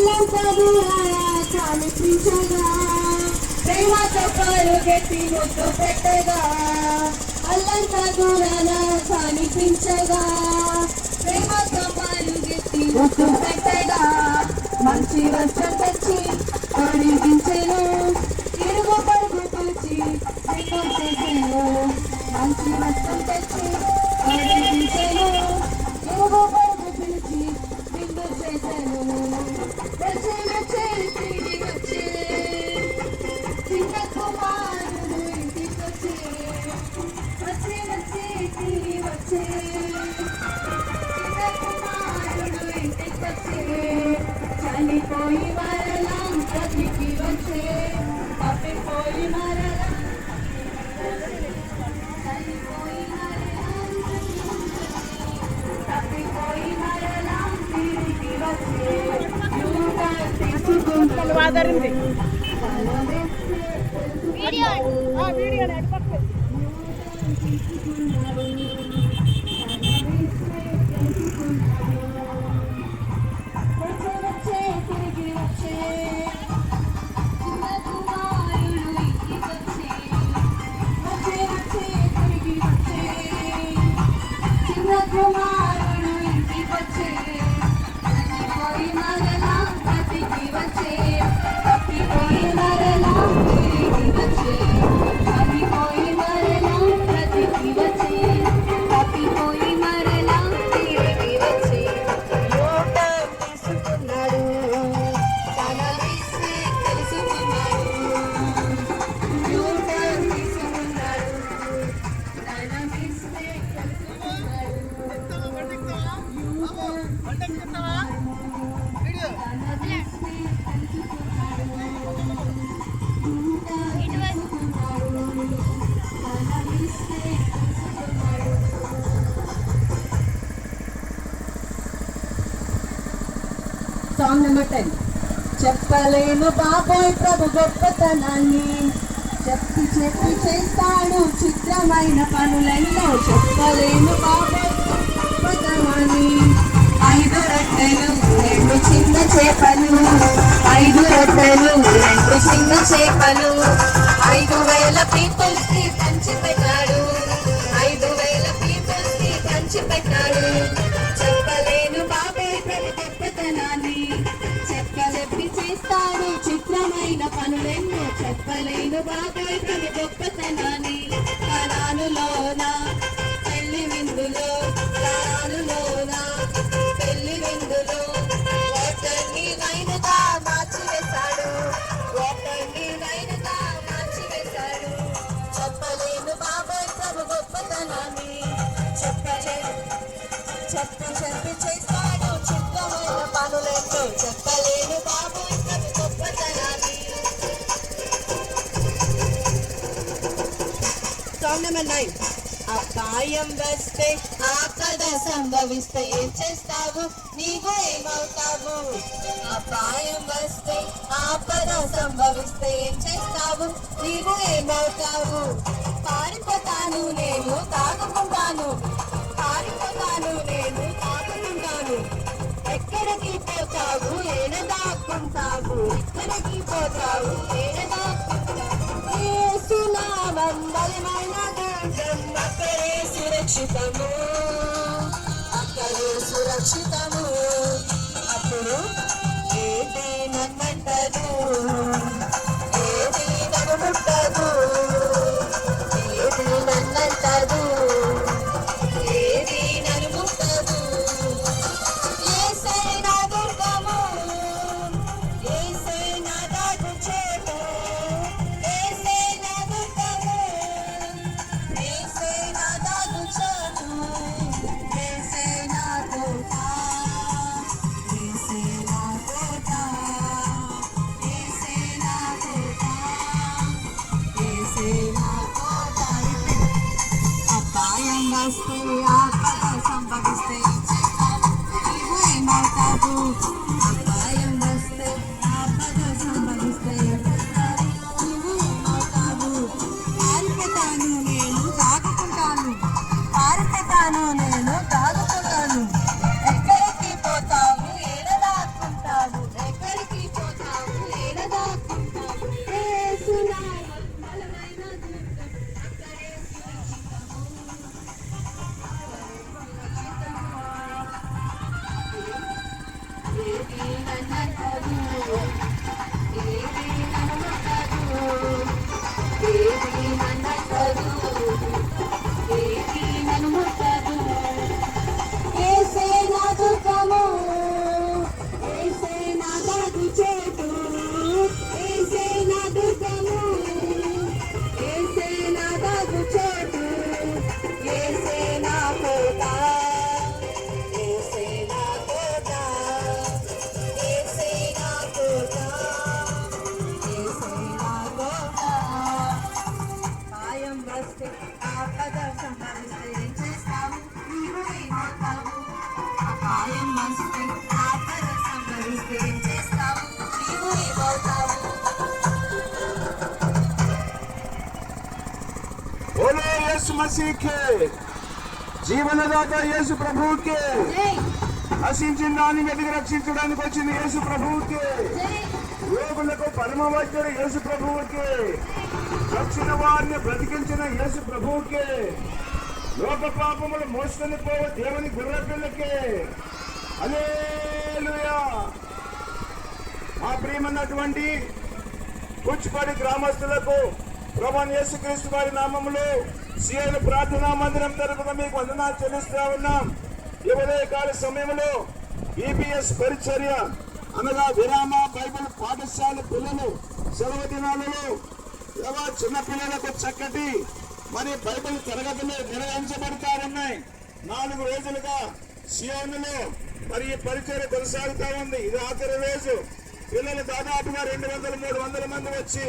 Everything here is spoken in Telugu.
అల్లంతా దూరాన కనిపించగా ప్రేమతో పరుగెత్తి ముద్దు పెట్టగా అల్లంతా దూరాన కనిపించగా ప్రేమతో పరుగెత్తి ముద్దు పెట్టగా మంచి వస్త్రం తెచ్చి అడిగించెను ఇరుగు పరుగు పిలిచి చేసేను మంచి వస్త్రం తెచ్చి అడిగించెను ఇరుగు పరుగు పిలిచి విందు చేసేను వచ్చే వచ్చే తిరిగి వచ్చే చిన్న కుమారుడు ఇంటికొచ్చే వచ్చే వచ్చే తిరిగి వచ్చే చిన్న కుమారుడు ఇంటికొచ్చే చనిపోయి మరలం బ్రతికి వచ్చే తప్పిపోయి మరలం చనిపోయి మరలం తప్పిపోయి మరలం తిరిగి వచ్చే ఆధారింది వీడియో కుమారుడు ఇంటికొచ్చే తప్పిపోయి మరలా బ్రతికి వచ్చే తప్పిపోయి మరలా తిరిగి వచ్చే తప్పిపోయి మరలా బ్రతికి వచ్చే తప్పిపోయి మరలా తిరిగి వచ్చే యోటం తీసుకున్నాడు తన విశ్వే తెలుసుకున్నాడు యోటం తీసుకున్నాడు తన విశ్వే సాంగ్ నెంబర్ 10. చెప్పలేను బాబోయ్ ప్రభు గొప్పతనాన్ని చెప్పి చెప్పి చేస్తాడు చిత్రమైన పనులెన్నో చెప్పలేను బాబోయ్ గొప్పతనాన్ని 5 రొట్టెలు 2 చిన్న చేపలు 5 రొట్టెలు 2 చిన్న చేపలు 5,000 పీపుల్స్ కి పంచిపెట్టాడు 5,000 పీపుల్స్ కి పంచిపెట్టాడు చెప్పలేను బాబాయ్ ప్రభు గొప్పతనాన్ని చెప్పి చేస్తాడు చిత్రమైన పనులెన్నో చెప్పలేను బాబాయ్ ప్రభు గొప్పతనాన్ని కనానులోన పెళ్లి విందులో కనానులోన పెళ్లి విందులో వాటర్ని వైనుగా మార్చివేశాడు వాటర్ని వైనుగా మార్చివేశాడు చెప్పలేను బాబాయ్ ప్రభు గొప్పతనాన్ని చెప్పి చేస్తాడు చిత్రమైన పనులెన్నో చెప్పలేను బాబాయ్ ప్రభు గొప్పతనాన్ని సాంగ్ నెంబర్ 9. అపాయం వస్తే ఆపద సంభవిస్తే ఏం చేస్తావు నీవు ఏమవుతావు అపాయం వస్తే ఆపద సంభవిస్తే ఏం చేస్తావు నీవు ఏమవుతావు పారిపోతాను నేను తాగుకుంటాను పారిపోతాను నేను తాగుకుంటాను ఎక్కడికి పోతావు ఏడ దాక్కుంటావు ఎక్కడికి పోతావు ఏడ దాక్కుంటావు యేసునామం బలమైన దుర్గం అక్కడే సురక్షితము అక్కడే సురక్షితము అప్పుడు ఏది నన్నంటదు ఏది నన్ను ముట్టదు ఏది నన్నంటదు ఏది నన్ను ముట్టదు యేసే నా దుర్గము యేసే నా దాగు చేటు యేసే నా దుర్గము యేసే నా దాగు చేటు యేసే నా కోట యేసే నా కోట యేసే यीशु मसीह के జీవనదాత యేసు ప్రభువుకి నశించిన దాన్ని వెతికి రక్షించడానికి వచ్చిన యేసు ప్రభువుకి రోగులకు పరమ వైద్యుడు యేసు ప్రభువుకి చచ్చిన వారిని బ్రతికించిన యేసు ప్రభువుకి లోక పాపములు మోసుకొని పోవ దేవుని గుర్ర పిల్లకి హల్లెలూయా. మా ప్రియమైనటువంటి కూచిపడి గ్రామస్తులకు ప్రభువైన యేసుక్రీస్తు వారి నామములో సియోను ప్రార్థనా మందిరం తరపున మీకు వందనాలు చెల్లిస్తా ఉన్నాం. ఈ ఉదయకాల సమయంలో ఈపీఎస్ పరిచర్య అనగా విరామ బైబిల్ పాఠశాల పిల్లలు సెలవు దినాలలో చిన్న పిల్లలకు చక్కటి మరి బైబిల్ తరగతులు నిర్వహించబడతా ఉన్నాయి. 4 రోజులుగా సియోనులో మరి ఈ పరిచర్య కొనసాగుతా ఉంది. ఇది ఆఖరి రోజు. పిల్లలు దాదాపుగా 200-300 మంది వచ్చి